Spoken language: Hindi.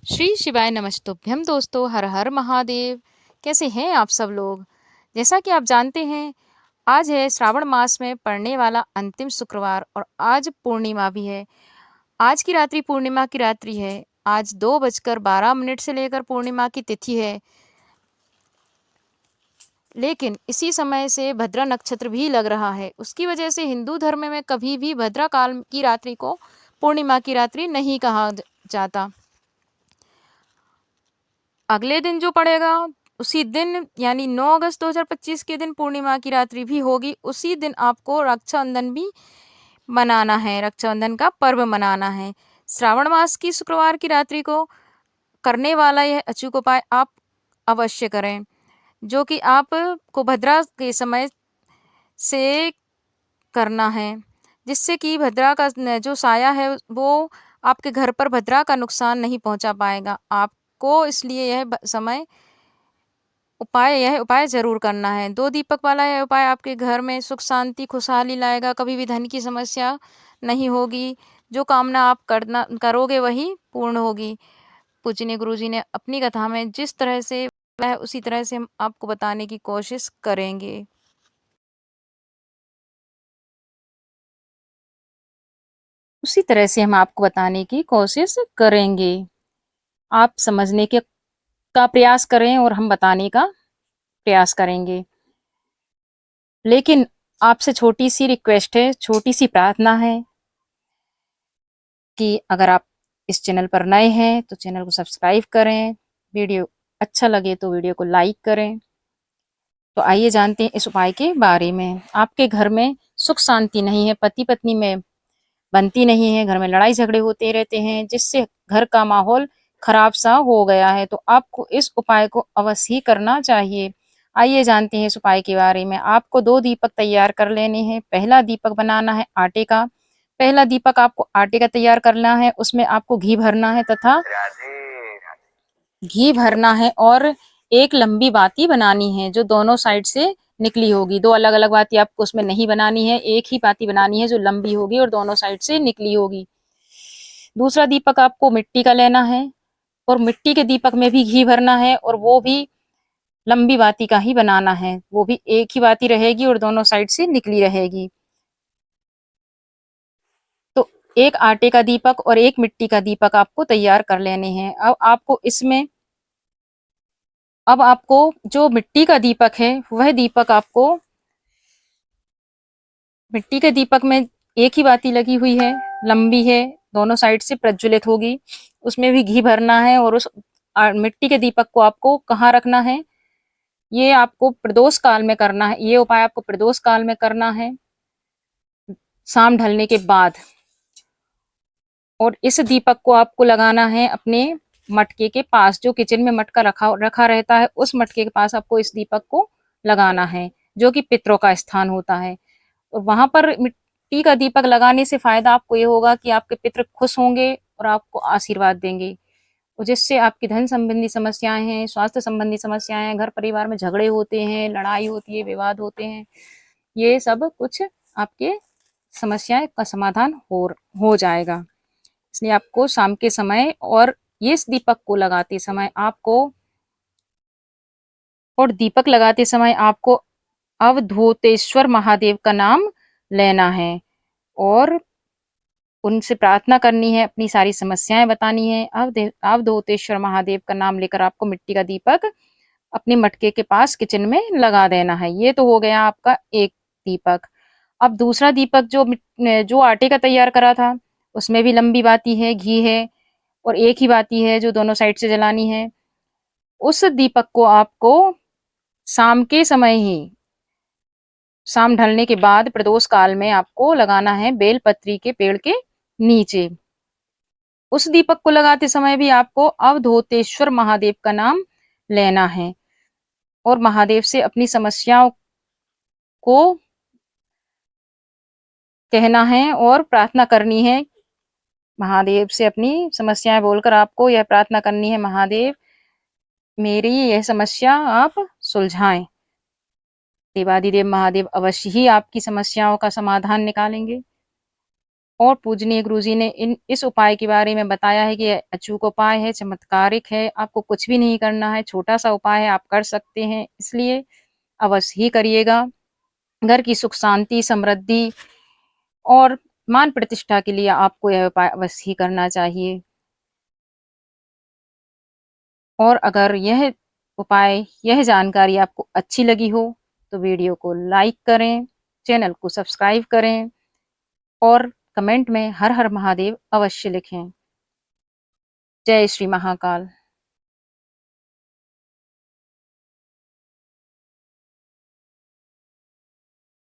श्री शिवाय नमस्तुभ्यम दोस्तों, हर हर महादेव। कैसे हैं आप सब लोग? जैसा कि आप जानते हैं, आज है श्रावण मास में पड़ने वाला अंतिम शुक्रवार और आज पूर्णिमा भी है। आज की रात्रि पूर्णिमा की रात्रि है। आज 2:12 से लेकर पूर्णिमा की तिथि है। लेकिन इसी समय से भद्रा नक्षत्र भी लग रहा है। उसकी वजह से हिंदू धर्म में कभी भी भद्रा काल की रात्रि को पूर्णिमा की रात्रि नहीं कहा जाता। अगले दिन जो पड़ेगा उसी दिन यानी 9 अगस्त 2025 के दिन पूर्णिमा की रात्रि भी होगी। उसी दिन आपको रक्षाबंधन भी मनाना है, रक्षाबंधन का पर्व मनाना है। श्रावण मास की शुक्रवार की रात्रि को करने वाला यह अचूक उपाय आप अवश्य करें, जो कि आपको भद्रा के समय से करना है, जिससे कि भद्रा का जो साया है वो आपके घर पर भद्रा का नुकसान नहीं पहुंचा पाएगा। आपको इसलिए यह उपाय ज़रूर करना है। 2 दीपक वाला यह उपाय आपके घर में सुख शांति खुशहाली लाएगा, कभी भी धन की समस्या नहीं होगी। जो कामना आप करोगे वही पूर्ण होगी। पूजनीय गुरुजी ने अपनी कथा में जिस तरह से बताया उसी तरह से हम आपको बताने की कोशिश करेंगे। उसी तरह से हम आपको बताने की कोशिश करेंगे। आप समझने का प्रयास करें और हम बताने का प्रयास करेंगे। लेकिन आपसे छोटी सी रिक्वेस्ट है, छोटी सी प्रार्थना है कि अगर आप इस चैनल पर नए हैं तो चैनल को सब्सक्राइब करें, वीडियो अच्छा लगे तो वीडियो को लाइक करें। तो आइए जानते हैं इस उपाय के बारे में। आपके घर में सुख शांति नहीं है, पति पत्नी में बनती नहीं है, घर में लड़ाई झगड़े होते रहते हैं, जिससे घर का माहौल खराब सा हो गया है, तो आपको इस उपाय को अवश्य ही करना चाहिए। आइए जानते हैं इस उपाय के बारे में। आपको 2 दीपक तैयार कर लेने हैं। पहला दीपक बनाना है आटे का। पहला दीपक आपको आटे का तैयार करना है। उसमें आपको घी भरना है तथा घी भरना है और एक लंबी बाती बनानी है जो दोनों साइड से निकली होगी। 2 अलग-अलग बाती आपको उसमें नहीं बनानी है, एक ही बाती बनानी है जो लंबी होगी और दोनों साइड से निकली होगी। दूसरा दीपक आपको मिट्टी का लेना है और मिट्टी के दीपक में भी घी भरना है और वो भी लंबी बाती का ही बनाना है। वो भी एक ही बाती रहेगी और दोनों साइड से निकली रहेगी। तो एक आटे का दीपक और एक मिट्टी का दीपक आपको तैयार कर लेने हैं। अब आपको जो मिट्टी का दीपक है वह दीपक आपको मिट्टी के दीपक में एक ही बाती लगी हुई है, लंबी है, दोनों साइड से प्रज्वलित होगी। उसमें भी घी भरना है और उस मिट्टी के दीपक को आपको कहाँ रखना है, ये आपको प्रदोष काल में करना है। ये उपाय आपको प्रदोष काल में करना है, शाम ढलने के बाद। और इस दीपक को आपको लगाना है अपने मटके के पास, जो किचन में मटका रखा रहता है, उस मटके के पास आपको इस दीपक को लगाना है, जो कि पितरों का स्थान होता है। और वहां पर मिट्टी का दीपक लगाने से फायदा आपको ये होगा कि आपके पितृ खुश होंगे और आपको आशीर्वाद देंगे, और जिससे आपकी धन संबंधी समस्याएं हैं, स्वास्थ्य संबंधी समस्याएं हैं, घर परिवार में झगड़े होते हैं, लड़ाई होती है, विवाद होते हैं, ये सब कुछ आपके समस्याएं का समाधान हो जाएगा। इसलिए आपको शाम के समय और ये इस दीपक को लगाते समय आपको और दीपक लगाते समय आपको अवधूतेश्वर महादेव का नाम लेना है और उनसे प्रार्थना करनी है, अपनी सारी समस्याएं बतानी है। अवधूतेश्वर महादेव का नाम लेकर आपको मिट्टी का दीपक अपने मटके के पास किचन में लगा देना है। ये तो हो गया आपका एक दीपक। अब दूसरा दीपक जो आटे का तैयार करा था, उसमें भी लंबी बाती है, घी है और एक ही बाती है जो दोनों साइड से जलानी है। उस दीपक को आपको शाम के समय ही, शाम ढलने के बाद प्रदोष काल में आपको लगाना है बेलपत्री के पेड़ के नीचे। उस दीपक को लगाते समय भी आपको अवधूतेश्वर महादेव का नाम लेना है और महादेव से अपनी समस्याओं को कहना है और प्रार्थना करनी है। महादेव से अपनी समस्याएं बोलकर आपको यह प्रार्थना करनी है, महादेव मेरी यह समस्या आप सुलझाएं। देवादिदेव महादेव अवश्य ही आपकी समस्याओं का समाधान निकालेंगे और पूजनीय गुरुजी ने इस उपाय के बारे में बताया है कि यह अचूक उपाय है, चमत्कारिक है, आपको कुछ भी नहीं करना है, छोटा-सा उपाय है, आप कर सकते हैं, इसलिए अवश्य ही करिएगा। घर की सुख शांति, समृद्धि और मान प्रतिष्ठा के लिए आपको यह उपाय अवश्य ही करना चाहिए। और अगर यह उपाय, यह जानकारी आपको अच्छी लगी हो, तो वीडियो को लाइक करें, चैनल को सब्सक्राइब करें और कमेंट में हर हर महादेव अवश्य लिखें। जय श्री महाकाल।